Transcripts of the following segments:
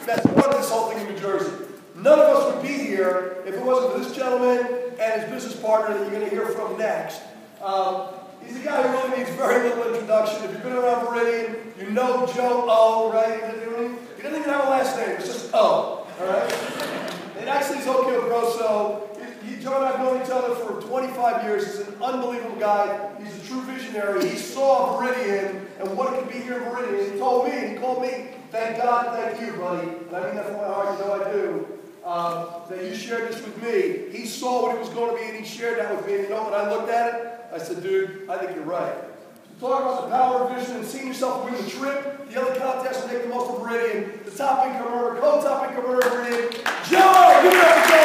that's running this whole thing in New Jersey. None of us would be here if it wasn't for this gentleman and his business partner that you're going to hear from next. He's a guy who really needs very little introduction. If you've been around Veridian, you know Joe O, right? He doesn't even have a last name. It's just O, all right? And actually, he's Okio Grosso. Joe and I have known each other for 25 years. He's an unbelievable guy. He's a true visionary. He saw Veridian and what it could be here in Veridian. He told me, he called me, thank God, thank you, buddy. And I mean that from my heart, you know I do. That you shared this with me. He saw what it was going to be and he shared that with me. And you know, when I looked at it, I said, dude, I think you're right. So talk about the power of vision and seeing yourself win the trip, the other contest, and make the most of Veridian. The top income earner, co-top income earner of Veridian, Joe! Give it up for Joe!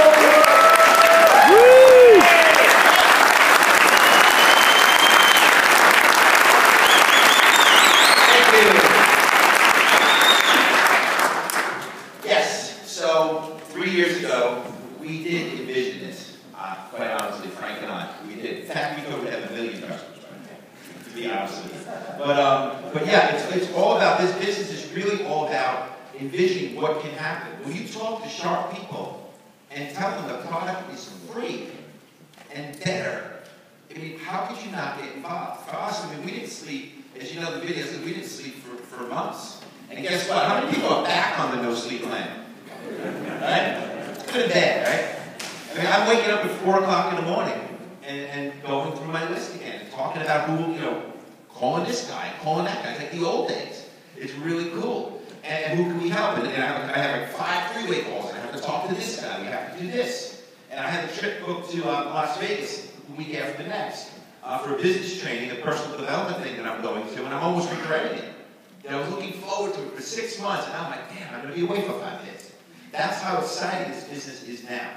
Yes, so 3 years ago, we did envision this. Quite honestly, Frank and I, we did. In fact, we thought we'd have 1 million customers, right? To be honest with you. But yeah, it's all about, this business is really all about envisioning what can happen. When you talk to sharp people and tell them the product is free and better, I mean, how could you not get involved? For us, I mean, we didn't sleep, as you know the video said, we didn't sleep for months. And guess what? How many people are back on the no-sleep plan? Right? It's good and bad, right? I mean, I'm waking up at 4 o'clock in the morning and going through my list again, and talking about who, you know, calling this guy, calling that guy. It's like the old days. It's really cool. And who can we help? And I have like 5 three-way calls. I have to talk to this guy. We have to do this. And I have a trip booked to Las Vegas the week after the next for a business training, a personal development thing that I'm going to, and I'm almost regretting it. I was looking forward to it for 6 months, and I'm like, damn, I'm going to be away for 5 days. That's how exciting this business is now.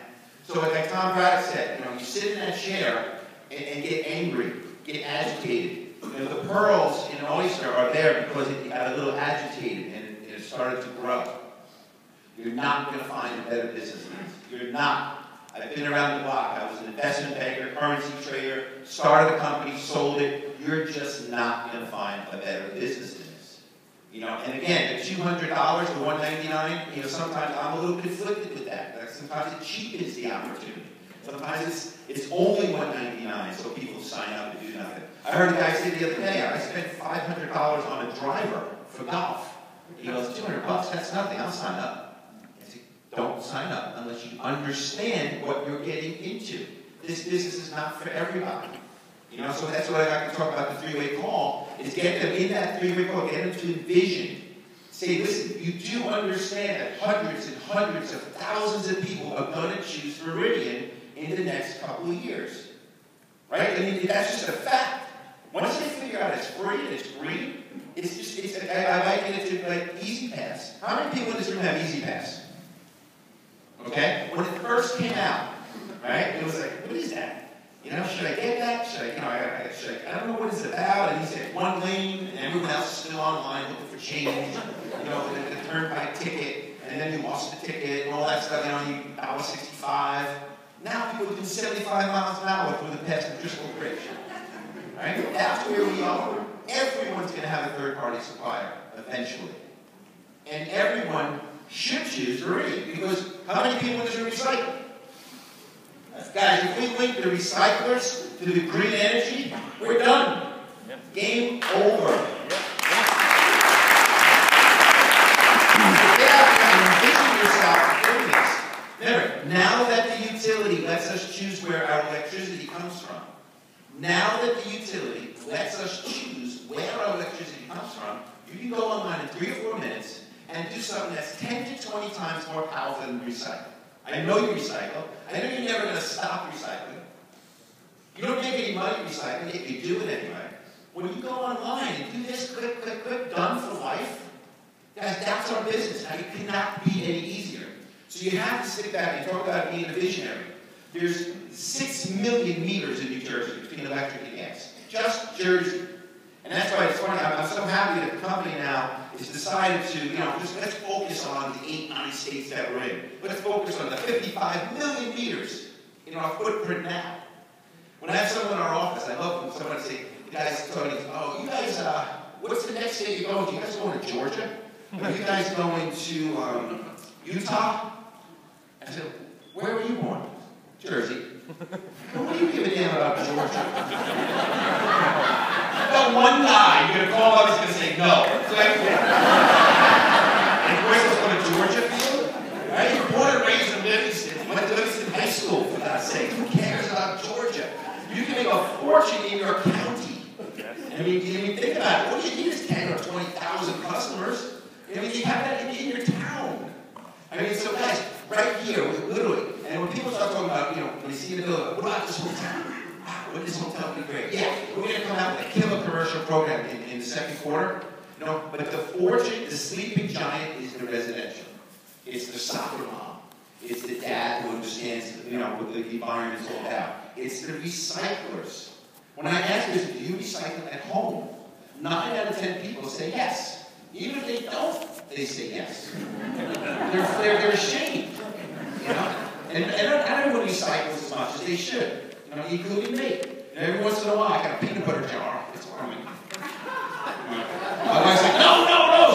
So like Tom Braddock said, you know, you sit in that chair and get angry, get agitated. You know, the pearls in an oyster are there because it got a little agitated and it started to grow. You're not going to find a better business than this. You're not. I've been around the block. I was an investment banker, currency trader, started a company, sold it. You're just not going to find a better business than this. You know, and again, the $200 to $199, you know, sometimes I'm a little conflicted with that. Like sometimes it cheapens the opportunity. Sometimes it's only $199, so people sign up and do nothing. I heard a guy say the other day, I spent $500 on a driver for golf. He goes, $200, that's nothing, I'll sign up. I said, don't sign up unless you understand what you're getting into. This business is not for everybody. You know, so that's what I got to talk about the three-way call, is get them in that three-way call, get them to envision. Say, listen, you do understand that hundreds and hundreds of thousands of people are going to choose Veridian in the next couple of years. Right? I mean, that's just a fact. Once they figure out it's free, it's just, I liken it to like Easy Pass. How many people in this room have Easy Pass? Okay? When it first came out, right, it was like, what is that? You know, should I get that? Should I, you know, I don't know what it's about. And he said, one lane, and everyone else is still online looking for change. You know, the turnpike ticket, and then you lost the ticket, and all that stuff, you know, you $1.65. Now people are doing 75 miles an hour through the past Driscoll Bridge. Right? That's where we are. Everyone's going to have a third-party supplier, eventually. And everyone should choose Veridian, because how many people in this room recycle? Guys, if we link the recyclers to the green energy, we're done. Game over. Envision yourself doing this. Remember, now that the utility lets us choose where our electricity comes from, now that the utility lets us choose where our electricity comes from, you can go online in 3 or 4 minutes and do something that's 10 to 20 times more powerful than recycle. I know you recycle. I know you're never going to stop recycling. You don't make any money recycling, yet you do it anyway. When you go online and do this, click, click, click, done for life, guys, that's our business. Now, it cannot be any easier. So you have to sit back and talk about being a visionary. There's 6 million meters in New Jersey between electric and gas. Just Jersey. And that's why it's funny, I'm so happy that the company now has decided to, you know, just let's focus on the 8, 9 states that we're in. Let's focus on the 55 million meters in our footprint now. When I have someone in our office, I love when someone say, you guys tell me, oh, you guys, what's the next state you're going to? You guys going to Georgia? are you guys going to Utah? I said, where were you born? Jersey. Well, what do you give a damn about Georgia? About one guy, you're going to call up, he's going to say no. So and of course, it's going to Georgia field. Right? You're born and raised in Livingston. You went to Livingston High School, for God's sake. Who cares about Georgia? You can make a fortune in your county. I mean, think about it. All you need is 10 or 20,000 customers. I mean, you have that in your town. I mean, so guys, right here, literally, and when people start talking about, when they see the bill, what about this hotel? Wow, wouldn't this hotel be great? Yeah, we're going to come out with a killer commercial program in the second quarter. But the fortune, the sleeping giant is the residential. It's the soccer mom. It's the dad who understands, what the environment's all about. It's the recyclers. When I ask this, do you recycle at home? 9 out of 10 people say yes. Even if they don't, they say yes. They're ashamed, And everyone recycles as much as they should, including me. And every once in a while, I got a peanut butter jar. It's harming. My wife's like, no.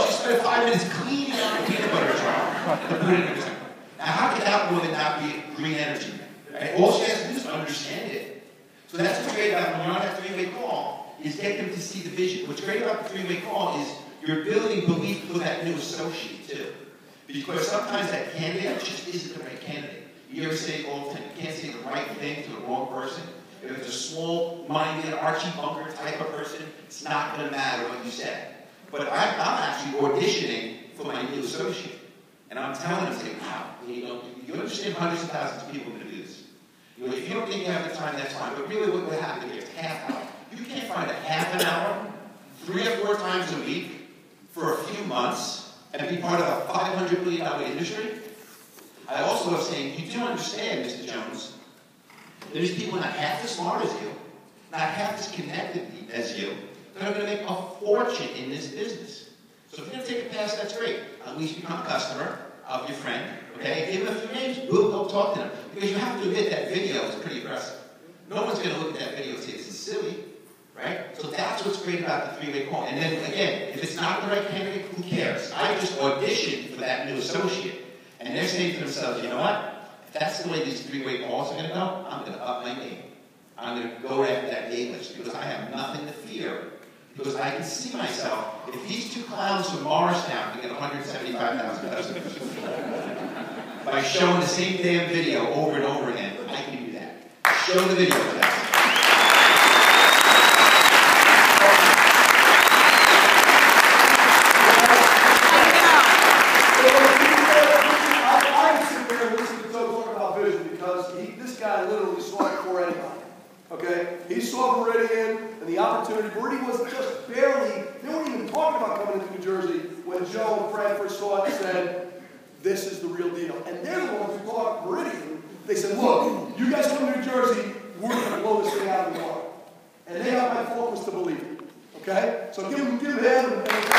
She spent 5 minutes cleaning out the peanut butter jar to put it in the recycle. Now, how could that woman not be green energy? Right? All she has to do is understand it. So that's what's great about when you're on that three-way call, is get them to see the vision. What's great about the three-way call is you're building belief for that new associate, too. Because sometimes that candidate just isn't the right candidate. You ever say all the time, you can't say the right thing to the wrong person? If it's a small-minded, Archie Bunker type of person, it's not going to matter what you say. But I'm actually auditioning for my new associate. And I'm telling them, say, wow, you understand hundreds of thousands of people are going to do this. If you don't think you have the time, that's fine. But really, what would happen if it's half hour? You can't find a half an hour, 3 or 4 times a week, for a few months, and be part of a $500 million industry. I also was saying, you do understand, Mr. Jones, there's people not half as smart as you, not half as connected as you, that are going to make a fortune in this business. So if you're going to take a pass, that's great. At least become a customer of your friend, okay? Give them a few names. We'll go talk to them. Because you have to admit that video is pretty aggressive. No one's going to look at that video and say, this is silly, right? So that's what's great about the three-way call. And then, again, if it's not the right candidate, who cares? I just auditioned for that new associate. And they're saying to themselves, you know what? If that's the way these three-way calls are going to go, I'm going to up my game. I'm going to go after that A-list because I have nothing to fear. Because I can see myself, if these 2 clowns from Morristown can get 175,000 customers by showing the same damn video over and over again, I can do that. Show the video to them. I sit there and listen to Doug talk about vision because this guy literally saw it before anybody. Okay? He saw Meridian and the opportunity. Meridian was just barely, they weren't even talking about coming into New Jersey when Joe and Fred first saw it and said, this is the real deal. And they're the ones who thought Meridian. They said, look, you guys come to New Jersey, we're going to blow this thing out of the water. And they got my focus to believe it. Okay? So give them a hand.